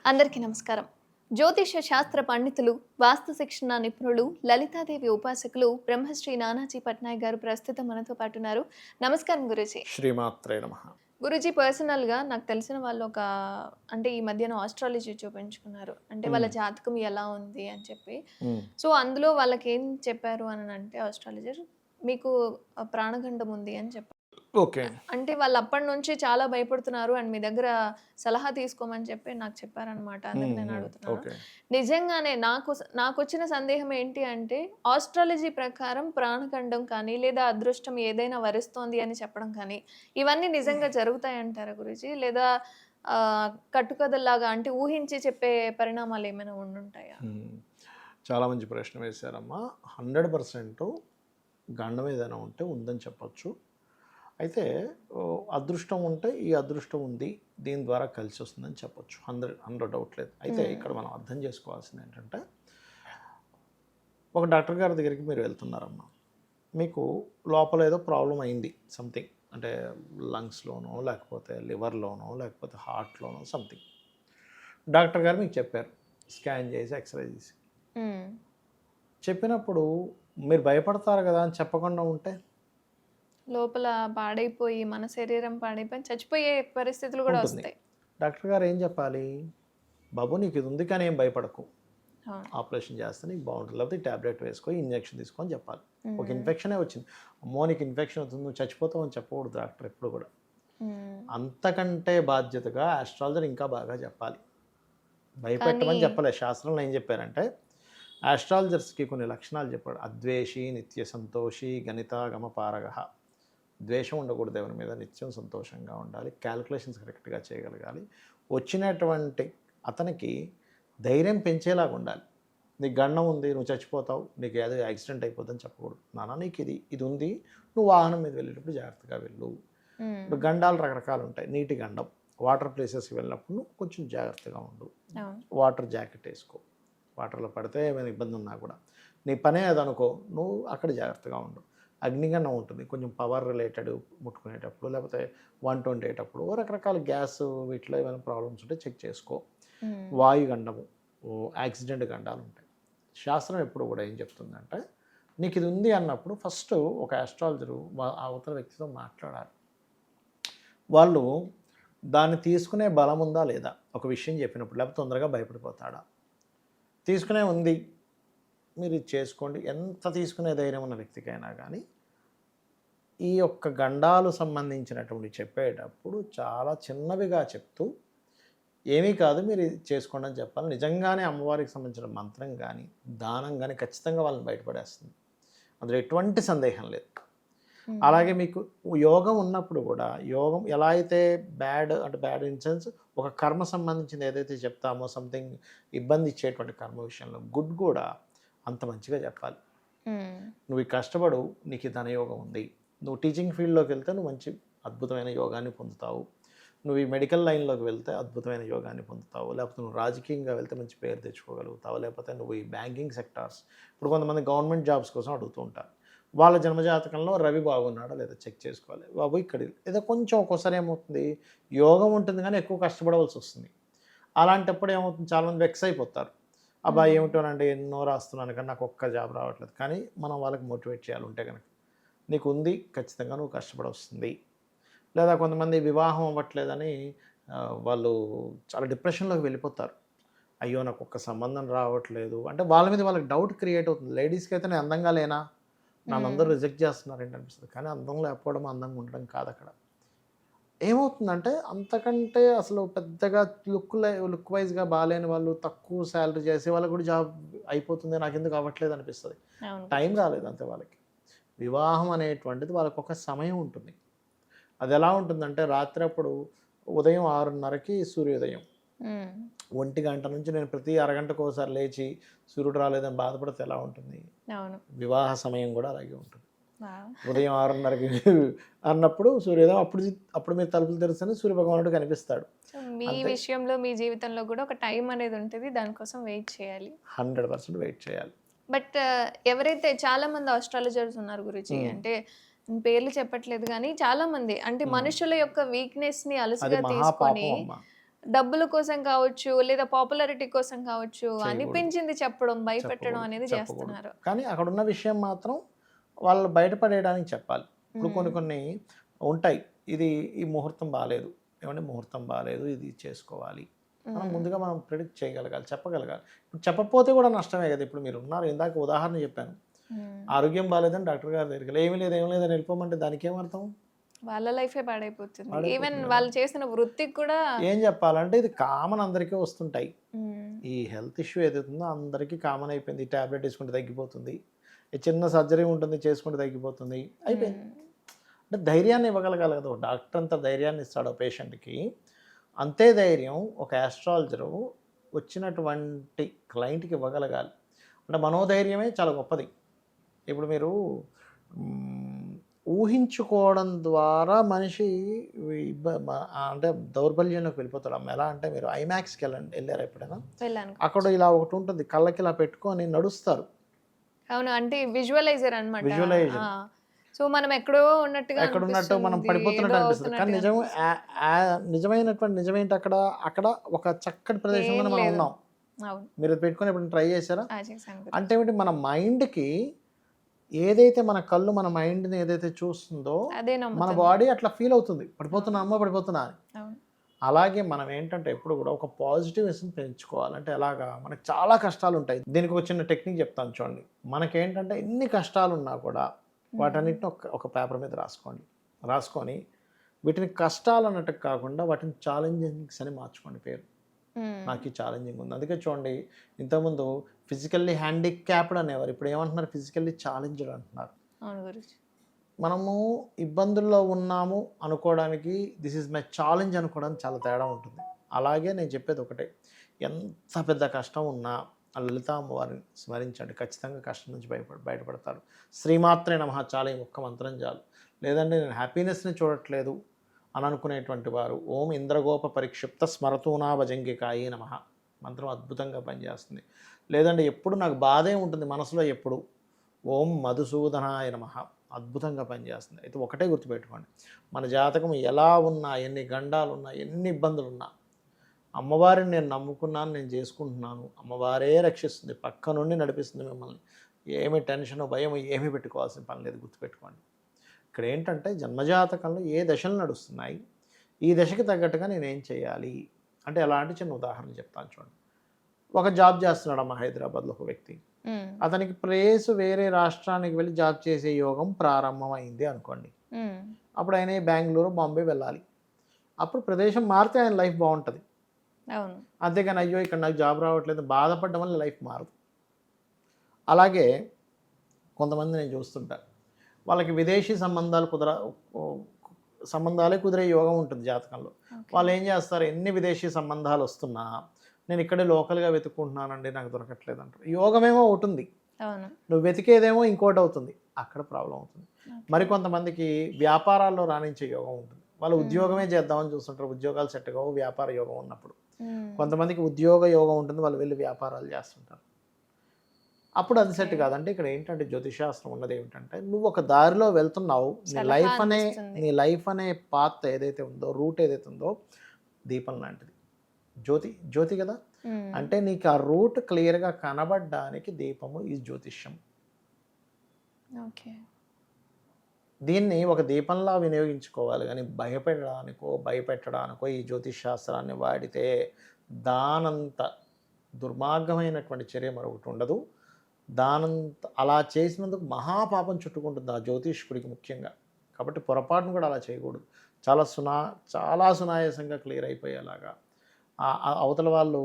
అందరికీ నమస్కారం. జ్యోతిష శాస్త్ర పండితులు, వాస్తు శిక్షణ నిపుణులు, లలితాదేవి ఉపాసకులు బ్రహ్మశ్రీ నానాజీ పట్నాయక్ గారు ప్రస్తుతం మనతో పాటు ఉన్నారు. నమస్కారం గురూజీ. శ్రీమాత్రే నమః. గురూజీ పర్సనల్‌గా నాకు తెలిసిన వాళ్ళు అంటే ఈ మధ్యన ఆస్ట్రాలజీ చూపించుకున్నారు. అంటే వాళ్ళ హ్మ్. జాతకం ఎలా ఉంది అని చెప్పి. హ్మ్. సో, అందులో వాళ్ళకేం చెప్పారు అనంటే ఆస్ట్రాలజర్ మీకు ప్రాణగండం ఉంది అని చెప్పారు. ఓకే. అంటే వాళ్ళప్పటినుంచి చాలా భయపడుతున్నారు అండ్ మీ దగ్గర సలహా తీసుకోమని చెప్పి నాకు చెప్పారనమాట. అందుకు హ్మ్. నేను హ్మ్. అడుగుతున్నాను. ఓకే. నిజంగానే నాకొచ్చిన సందేహం ఏంటి అంటే, ఆస్ట్రాలజీ ప్రకారం ప్రాణగండం కానీ, లేదా అదృష్టం ఏదైనా వరిస్తోంది అని చెప్పడం కానీ, ఇవన్నీ నిజంగా జరుగుతాయంటారా గురూజీ? లేదా కట్టుకథల్లాగా అంటే ఊహించి చెప్పే పరిణామాలేమైనా ఉండుంటాయా? హ్మ్. చాలా మంచి ప్రశ్న వేశారమ్మా. 100% గండం ఏదైనా ఉంటే ఉందని చెప్పొచ్చు. అయితే అదృష్టం ఉంటే ఈ అదృష్టం ఉంది. దీని ద్వారా కలిసొస్తుందని చెప్పొచ్చు. 100 డౌట్ లేదు. అయితే హ్మ్. ఇక్కడ మనం అర్థం చేసుకోవాల్సింది ఏంటంటే, ఒక డాక్టర్ గారి దగ్గరికి మీరు వెళ్తున్నారమ్మా. మీకు లోపల ఏదో ప్రాబ్లమ్ అయింది సంథింగ్. అంటే లంగ్స్‌లోనో, లేకపోతే లివర్‌లోనో, లేకపోతే హార్ట్‌లోనో సంథింగ్. డాక్టర్ గారు మీకు చెప్పారు. స్కాన్ చేసి, ఎక్స్‌రే తీసి. హ్మ్. చెప్పినప్పుడు మీరు భయపడతారు గదా అని చెప్పకుండా ఉంటే లోపల పాడైపోయి, మన శరీరం పాడైపోయి చచ్చిపోయే పరిస్థితులు గూడా ఉంటుంది. ఒస్తాయి. డాక్టర్ గారు ఏం చెప్పాలి? బాబు నీకు ఇది ఉంది కానీ ఏం భయపడకు. అవును. ఆపరేషన్ చేస్తే నీకు బాగుంటుంది. లేకపోతే ఈ టాబ్లెట్ వేసుకో, ఇంజెక్షన్ తీసుకో అని చెప్పాలి. ఒక హ్మ్. ఇన్ఫెక్షనే వచ్చింది. అమ్మో! నీకు ఇన్ఫెక్షన్ అవుతుంది. నువ్వు చచ్చిపోతావు అని చెప్పకూడదు డాక్టర్ ఎప్పుడు కూడా. హ్మ్. అంతకంటే బాధ్యతగా ఆస్ట్రాలజర్ ఇంకా బాగా చెప్పాలి. కానీ భయపెట్టమని చెప్పలే. శాస్త్రంలో ఏం చెప్పారంటే, ఆస్ట్రాలజర్స్‌కి కొన్ని లక్షణాలు చెప్పాడు. అద్వేషి, నిత్య సంతోషి, గణితాగమ పారగః. ద్వేషం ఉండకూడదు ఎవరి మీద, నిత్యం సంతోషంగా ఉండాలి. క్యాలిక్యులేషన్స్ కరెక్ట్‌గా చేయగలగాలి. వచ్చినటువంటి అతనికి ధైర్యం పెంచేలాగా ఉండాలి. నీకు గండం ఉంది, నువ్వు చచ్చిపోతావు, నీకు ఏదో యాక్సిడెంట్ అయిపోద్దని చెప్పకూడదు. నాన్న నీకు ఇది ఉంది, నువ్వు వాహనం మీద వెళ్ళేటప్పుడు జాగ్రత్తగా వెళ్ళు. హ్మ్. ఇప్పుడు గండాలు రకరకాలు ఉంటాయి. నీటి గండం, వాటర్ ప్లేసెస్‌కి వెళ్ళినప్పుడు నువ్వు కొంచెం జాగ్రత్తగా ఉండు. అవును. వాటర్ జాకెట్ ఏసుకో. వాటర్‌లో పడితే ఏమైనా ఇబ్బంది ఉన్నా కూడా. నీ పనే అదనుకో, నువ్వు అక్కడ జాగ్రత్తగా ఉండు. అగ్నిగండం ఉంటుంది. కొంచెం పవర్ రిలేటెడ్ ముట్టుకునేటప్పుడు, లేకపోతే వంట వండేటప్పుడు రకరకాల గ్యాస్ వీటిలో ఏమైనా ప్రాబ్లమ్స్ ఉంటే చెక్ చేసుకో. హ్మ్. వాయుగండము, యాక్సిడెంట్ గండాలుంటాయి. శాస్త్రం ఎప్పుడు కూడా ఏం చెప్తుందంటే, నీకు ఇది ఉంది అన్నప్పుడు ఫస్ట్ ఒక ఆస్ట్రాలజరు అవతల వ్యక్తితో మాట్లాడాలి. వాళ్ళు దాన్ని తీసుకునే బలం ఉందా లేదా? ఒక విషయం చెప్పినప్పుడు, లేకపోతే తొందరగా భయపడిపోతాడా? తీసుకునే ఉంది. మీరు ఇది చేసుకోండి. ఎంత తీసుకునే ధైర్యం ఉన్న వ్యక్తికైనా గానీ, ఈ యొక్క గండాలు సంబంధించినటువంటి చెప్పేటప్పుడు చాలా చిన్నవిగా చెప్తూ, ఏమీ కాదు మీరు ఇది చేసుకోండి అని చెప్పాలి. నిజంగానే అమ్మవారికి సంబంధించిన మంత్రం గానీ, దానం గానీ ఖచ్చితంగా వాళ్ళని బయటపడేస్తుంది. అందులో ఎటువంటి సందేహం లేదు. హ్మ్. అలాగే మీకు యోగం ఉన్నప్పుడు గూడా, యోగం ఎలా అయితే బ్యాడ్ ఇన్ సెన్స్ ఒక కర్మ సంబంధించింది ఏదైతే చెప్తామో సంథింగ్ ఇబ్బంది ఇచ్చేటువంటి కర్మ విషయంలో, గుడ్ గూడా అంత మంచిగా చెప్పాలి. హ్మ్. నువ్వు ఈ కష్టపడు, నీకు ఈ ధనయోగం ఉంది. నువ్వు టీచింగ్ ఫీల్డ్‌లోకి వెళ్తే నువ్వు మంచి అద్భుతమైన యోగాన్ని పొందుతావు. నువ్వు ఈ మెడికల్ లైన్‌లోకి వెళ్తే అద్భుతమైన యోగాన్ని పొందుతావు. లేకపోతే నువ్వు రాజకీయంగా వెళ్తే మంచి పేరు తెచ్చుకోగలుగుతావు. లేకపోతే నువ్వు ఈ బ్యాంకింగ్ సెక్టార్స్ ఇప్పుడు కొంతమంది గవర్నమెంట్ జాబ్స్ కోసం అడుగుతూ ఉంటారు. వాళ్ళ జన్మజాతకంలో రవి బాగున్నాడా లేదా చెక్ చేసుకోవాలి. బాబు ఇక్కడ ఏదో కొంచెం ఒక్కోసారి ఏమవుతుంది, యోగం ఉంటుంది కానీ ఎక్కువ కష్టపడవలసొస్తుంది. అలాంటప్పుడు ఏమవుతుంది చాలామంది వెక్స్ అయిపోతారు. అబ్బా! హ్మ్. ఏమిటోనండి ఎన్నో రాస్తున్నాను కానీ నాకు ఒక్క జాబ్ రావట్లేదు. కానీ మనం వాళ్ళకి మోటివేట్ చేయాలి ఉంటే గనక. నీకుంది ఖచ్చితంగా నువ్వు కష్టపడొస్తుంది. లేదా కొంతమంది వివాహం అవ్వట్లేదని వాళ్ళు చాలా డిప్రెషన్‌లోకి వెళ్ళిపోతారు. అయ్యో! నాకొక్క సంబంధం రావట్లేదు. అంటే వాళ్ళ మీద వాళ్ళకి డౌట్ క్రియేట్ అవుతుంది. లేడీస్‌కైతే నేను అందంగా లేనా? హ్మ్. నన్నందరూ రిజెక్ట్ చేస్తున్నారేంటి అనిపిస్తది. కానీ అందం లేకపోవడం అందంగా ఉండడం కాదక్కడ. ఏమవుతుందంటే అంతకంటే అసలు పెద్దగా లుక్ వైస్‌గా బాలేని వాళ్ళు, తక్కువ సాలరీ చేసే వాళ్ళకి కూడా జాబ్ అయిపోతుంది. నాకెందుకు అవ్వట్లేదు అనిపిస్తది. అవును టైం గురూజీ. రాలేదు అంతే వాళ్ళకి. వివాహం అనేటువంటిది వాళ్ళకొక సమయం ఉంటుంది. అదెలా ఉంటుందంటే రాత్రప్పుడు ఉదయం 6:30కి సూర్యోదయం. హ్మ్. 1 గంట నుంచి నేను ప్రతి అరగంటకోసారి లేచి సూర్యుడు రాలేదని బాధపడితే ఎలా ఉంటుంది? అవును. వివాహ సమయం గూడా అలాగే ఉంటుంది. వావ్! ఉదయం 6:30కి అన్నప్పుడు సూర్యోదయం అప్పుడు మీరు తలుపులు తెరిస్తేనే సూర్యభగవానుడు కనిపిస్తాడు. సో, మీ అంతే విషయంలో, మీ జీవితంలో గూడా ఒక టైం అనేది ఉంటది. దానికోసం వెయిట్ చేయాలి. 100% వెయిట్ చేయాలి. బట్ ఎవరైతే చాలామంది ఆస్ట్రాలజర్స్ ఉన్నారు గురూజీ. హ్మ్. అంటే పేర్లు చెప్పట్లేదు గానీ చాలామంది అంటే హ్మ్. మనుషుల యొక్క వీక్‌నెస్‌ని అది అలుసుగా తీసుకొని మహాపాపం అమ్మ. డబ్బుల కోసం కావచ్చు, లేదా పాపులారిటీ కోసం కావచ్చు, చేయకూడదు. అనిపించింది చెప్పడం, భయపెట్టడం చెప్పకూడదు. అనేది చెప్పకూడదు. చేస్తున్నారు. కానీ అక్కడున్న విషయం మాత్రం వాళ్ళు బయటపడేయడానికి చెప్పాలి. ఇప్పుడు కొన్ని కొన్ని ఉంటాయి. ఈ ముహూర్తం బాలేదు. ఏమంటే ముహూర్తం బాలేదు. ఇది చేసుకోవాలి. మనం ముందుగా మనం ప్రిడిక్ట్ చేయగలగాలి, చెప్పగలగాలి. ఇప్పుడు చెప్పకపోతే కూడా నష్టమే కదా! ఇప్పుడు మీరు ఉన్నారు. ఇందాక ఉదాహరణ చెప్పాను. ఆరోగ్యం బాలేదని డాక్టర్ గారి దగ్గరికి ఏమీ లేదని వెళ్ళిపోమంటే దానికేమర్థం? వాళ్ళ లైఫే పాడైపోతుంది. ఈవెన్ పాడైపోతుంది కదా! వాళ్ళు చేసిన వృత్తికి కూడా ఏం చెప్పాలంటే ఇది కామన్, అందరికీ వస్తుంటాయి. హ్మ్. ఈ హెల్త్ ఇష్యూ ఏదైతుందో అందరికీ కామన్ అయిపోయింది. ఈ టాబ్లెట్ వేసుకుంటే తగ్గిపోతుంది. ఈ చిన్న సర్జరీ ఉంటుంది, చేసుకుంటే తగ్గిపోతుంది. అయిపోయింది. అంటే ధైర్యాన్ని ఇవ్వగలగాలి కదా! ఒక డాక్టర్ అంత ధైర్యాన్ని ఇస్తాడు పేషెంట్‌కి. అంతే ధైర్యం ఒక యాస్ట్రాలజరు వచ్చినటువంటి క్లయింట్‌కి ఇవ్వగలగాలి. అంటే మనోధైర్యమే చాలా గొప్పది. ఇప్పుడు మీరు ఊహించుకోవడం ద్వారా మనిషి అంటే దౌర్బల్యంలోకి వెళ్ళిపోతాడు. ఎలా అంటే మీరు ఐమాక్స్‌కి వెళ్ళారా ఎప్పుడైనా? వెళ్ళాను. అక్కడ ఇలా ఒకటి ఉంటుంది. కళ్ళకి ఇలా పెట్టుకొని నడుస్తారు. అవును. అంటే విజువలైజర్ అన్నమాట. విజువలైజేషన్. ఆ! సో మనం ఎక్కడో ఉన్నట్టుగా ఎక్కడున్నట్టు మనం అనిపిస్తుంది. పడిపోతున్నట్టు ఏదో అనిపిస్తుంది. కానీ నిజమేంటి అక్కడ ఒక చక్కటి ప్రదేశంలోనే ఏం మనం లేదు. ఉన్నాం. అవును. మీరు అది పెట్టుకొని ఎప్పుడైనా ట్రై చేశారా? చేశాను. అంటే ఏమిటి, మన మైండ్‌కి ఏదైతే మన కళ్ళు మన మైండ్‌ని ఏదైతే చూస్తుందో అదే మన నమ్ముతుంది. బాడీ అట్లా ఫీల్ అవుతుంది. పడిపోతున్నా అని. అవును. అలాగే మనం ఏంటంటే ఎప్పుడు కూడా ఒక పాజిటివ్నెస్‌ని పెంచుకోవాలి. అంటే ఎలాగా, మనకు చాలా కష్టాలు ఉంటాయి. దీనికి ఒక చిన్న టెక్నిక్ చెప్తాను చూడండి. మనకేంటంటే ఎన్ని కష్టాలున్నా కూడా వాటన్నిటిని ఒక పేపర్ మీద రాసుకొని వీటిని కష్టాలు అన్నట్టు కాకుండా వాటిని ఛాలెంజింగ్స్ అని మార్చుకోండి పేరు. నాకు ఈ ఛాలెంజింగ్ ఉంది. అందుకే చూడండి, ఇంతకుముందు ఫిజికల్లీ హ్యాండిక్యాప్డ్ అనేవారు. ఇప్పుడు ఏమంటున్నారు? ఫిజికల్లీ ఛాలెంజ్డ్ అంటున్నారు. అవును గురుజీ. మనము ఇబ్బందుల్లో ఉన్నాము అనుకోవడానికి, దిస్ ఈజ్ మై ఛాలెంజ్ అనుకోవడానికి చాలా తేడా ఉంటుంది. అలాగే నేను చెప్పేది ఒకటే, ఎంత పెద్ద కష్టం ఉన్నా ఆ లలిత అమ్మవారిని స్మరించండి. ఖచ్చితంగా కష్టం నుంచి బయటపడతారు. శ్రీమాత్రే నమః చాలు, ఈ ఒక్క మంత్రం చాలు. లేదంటే నేను హ్యాపీనెస్ని చూడట్లేదు అని అనుకునేటువంటి వారు ఓం ఇంద్రగోప పరిక్షిప్త స్మరతూనా భజంగికాయే నమః మంత్రం అద్భుతంగా పనిచేస్తుంది. లేదంటే ఎప్పుడు నాకు బాధే ఉంటుంది మనసులో, ఎప్పుడు ఓం మధుసూదనాయ నమః అద్భుతంగా పనిచేస్తుంది. అయితే ఒకటే గుర్తుపెట్టుకోండి, మన జాతకం ఎలా ఉన్నా, ఎన్ని గండాలున్నా, ఎన్ని ఇబ్బందులున్నా, అమ్మవారిని నేను నమ్ముకున్నాను, నేను చేసుకుంటున్నాను, అమ్మవారే రక్షిస్తుంది, పక్క నుండి నడిపిస్తుంది మిమ్మల్ని. ఏమి టెన్షన్ భయం ఏమీ పెట్టుకోవాల్సిన పని లేదు. గుర్తుపెట్టుకోండి, ఇక్కడ ఏంటంటే జన్మజాతకంలో ఏ దశలు నడుస్తున్నాయి, ఈ దశకి తగ్గట్టుగా నేనేం చేయాలి అంటే ఎలాంటి చిన్న ఉదాహరణ చెప్తాను చూడండి. ఒక జాబ్ చేస్తున్నాడు అమ్మ హైదరాబాద్లో ఒక వ్యక్తి. అతనికి ప్లేస్ వేరే రాష్ట్రానికి వెళ్ళి జాబ్ చేసే యోగం ప్రారంభమైంది అనుకోండి. అప్పుడు ఆయన బెంగళూరు బాంబే వెళ్ళాలి. అప్పుడు ప్రదేశం మారితే ఆయన లైఫ్ బాగుంటుంది. అవును. అంతేగాని అయ్యో ఇక్కడ నాకు జాబ్ రావట్లేదు బాధపడడం వల్ల లైఫ్ మారదు. అలాగే కొంతమంది నేను చూస్తుంటా, వాళ్ళకి విదేశీ సంబంధాలే కుదిరే యోగం ఉంటుంది జాతకంలో. వాళ్ళు ఏం చేస్తారు, ఎన్ని విదేశీ సంబంధాలు వస్తున్నా నేను ఇక్కడే లోకల్గా వెతుక్కుంటున్నానండి, నాకు దొరకట్లేదు అంటారు. యోగమేమో ఒకటి ఉంది, నువ్వు వెతికేదేమో ఇంకోటి అవుతుంది. అక్కడ ప్రాబ్లం అవుతుంది. మరికొంతమందికి వ్యాపారాల్లో రాణించే యోగం ఉంటుంది. వాళ్ళు ఉద్యోగమే చేద్దామని చూస్తుంటారు, ఉద్యోగాలు సెట్ కావు వ్యాపార యోగం ఉన్నప్పుడు. కొంతమందికి ఉద్యోగ యోగం ఉంటుంది, వాళ్ళు వెళ్ళి వ్యాపారాలు చేస్తుంటారు. అప్పుడు అది సెట్ కాదంటే ఇక్కడ ఏంటంటే జ్యోతిషాస్త్రం ఉన్నది ఏమిటంటే, నువ్వు ఒక దారిలో వెళ్తున్నావు, నీ లైఫ్ అనే పాత్ ఏదైతే ఉందో, రూట్ ఏదైతే ఉందో దీపం లాంటిది. జ్యోతి కదా, అంటే నీకు ఆ రూట్ క్లియర్గా కనబడడానికి దీపము ఈ జ్యోతిష్యం. దీన్ని ఒక దీపంలా వినియోగించుకోవాలి. కానీ భయపెట్టడానికో ఈ జ్యోతిష్ శాస్త్రాన్ని వాడితే దానంత దుర్మార్గమైనటువంటి చర్య మరొకటి ఉండదు. దానంత అలా చేసినందుకు మహాపాపం చుట్టుకుంటుంది ఆ జ్యోతిష్కుడికి ముఖ్యంగా. కాబట్టి పొరపాటును కూడా అలా చేయకూడదు. చాలా సునాయాసంగా క్లియర్ అయిపోయేలాగా. అవతల వాళ్ళు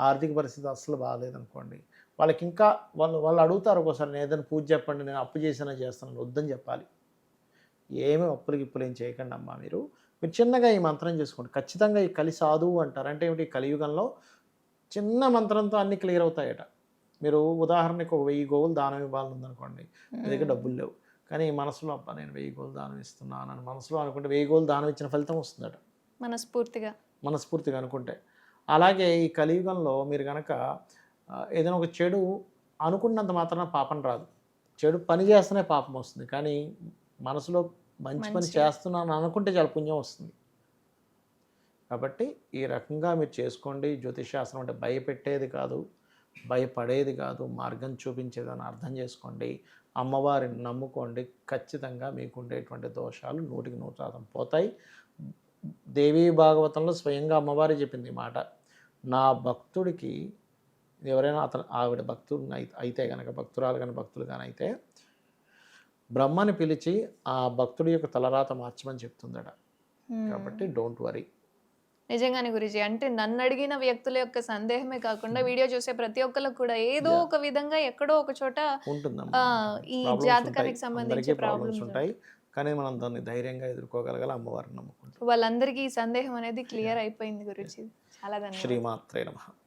ఆర్థిక పరిస్థితి అస్సలు బాగాలేదనుకోండి, వాళ్ళకి ఇంకా వాళ్ళు అడుగుతారు ఒక్కోసారి, నేను ఏదైనా పూజ చెప్పండి, నేను అప్పు చేస్తాను, వద్దని చెప్పాలి. ఏమీ అప్పులు ఏం చేయకండి అమ్మా. మీరు చిన్నగా ఈ మంత్రం చేసుకోండి. ఖచ్చితంగా ఈ కలి సాధువు అంటారు. అంటే ఏమిటి, కలియుగంలో చిన్న మంత్రంతో అన్నీ క్లియర్ అవుతాయట. మీరు ఉదాహరణకు ఒక 1000 గోవులు దానం ఇవ్వాలని ఉందనుకోండి, మీ దగ్గర డబ్బులు లేవు, కానీ మనసులో అబ్బా నేను 1000 గోవులు దానం ఇస్తున్నాను అని మనసులో అనుకుంటే 1000 గోవులు దానం ఇచ్చిన ఫలితం వస్తుందట, మనస్ఫూర్తిగా అనుకుంటే. అలాగే ఈ కలియుగంలో మీరు కనుక ఏదైనా ఒక చెడు అనుకున్నంత మాత్రాన పాపం రాదు. చెడు పని చేస్తేనే పాపం వస్తుంది. కానీ మనసులో మంచి పని చేస్తున్నాను అనుకుంటే చాలా పుణ్యం వస్తుంది. కాబట్టి ఈ రకంగా మీరు చేసుకోండి. జ్యోతిషశాస్త్రం అంటే భయపెట్టేది కాదు, భయపడేది కాదు, మార్గం చూపించేదని అర్థం చేసుకోండి. అమ్మవారిని నమ్ముకోండి. ఖచ్చితంగా మీకు ఉండేటువంటి దోషాలు 100% పోతాయి. దేవీ భాగవతంలో స్వయంగా అమ్మవారే చెప్పింది ఈ మాట. నా భక్తుడికి ఎవరైనా ఆవిడ భక్తుడు అయితే కనుక, భక్తురాలు కానీ భక్తులు కానీ అయితే బ్రహ్మని పిలిచి ఆ భక్తుడి యొక్క తలరాత మార్చమని చెప్తుందట. కాబట్టి డోంట్ వరీ. నిజంగానే గురూజీ. అంటే నన్ను అడిగిన వ్యక్తుల యొక్క సందేహమే కాకుండా వీడియో చూసే ప్రతి ఒక్కళ్ళకి కూడా ఏదో ఒక విధంగా ఎక్కడో ఒక చోట ఉంటుందమ్మా. ఈ ప్రాబ్లమ్స్ జాతకానికి ఉంటాయి. సంబంధించి అందరికీ ప్రాబ్లమ్స్ ప్రాబ్లమ్స్ ఉంటాయి. కానీ మనం దాన్ని ధైర్యంగా ఎదుర్కోగలగాలి. అమ్మవారిని నమ్ముకుంటాం. వాళ్ళందరికీ ఈ సందేహం అనేది క్లియర్ అయిపోయింది గురూజీ. చాలా ధన్యవాదాలు. శ్రీమాత్రే నమః.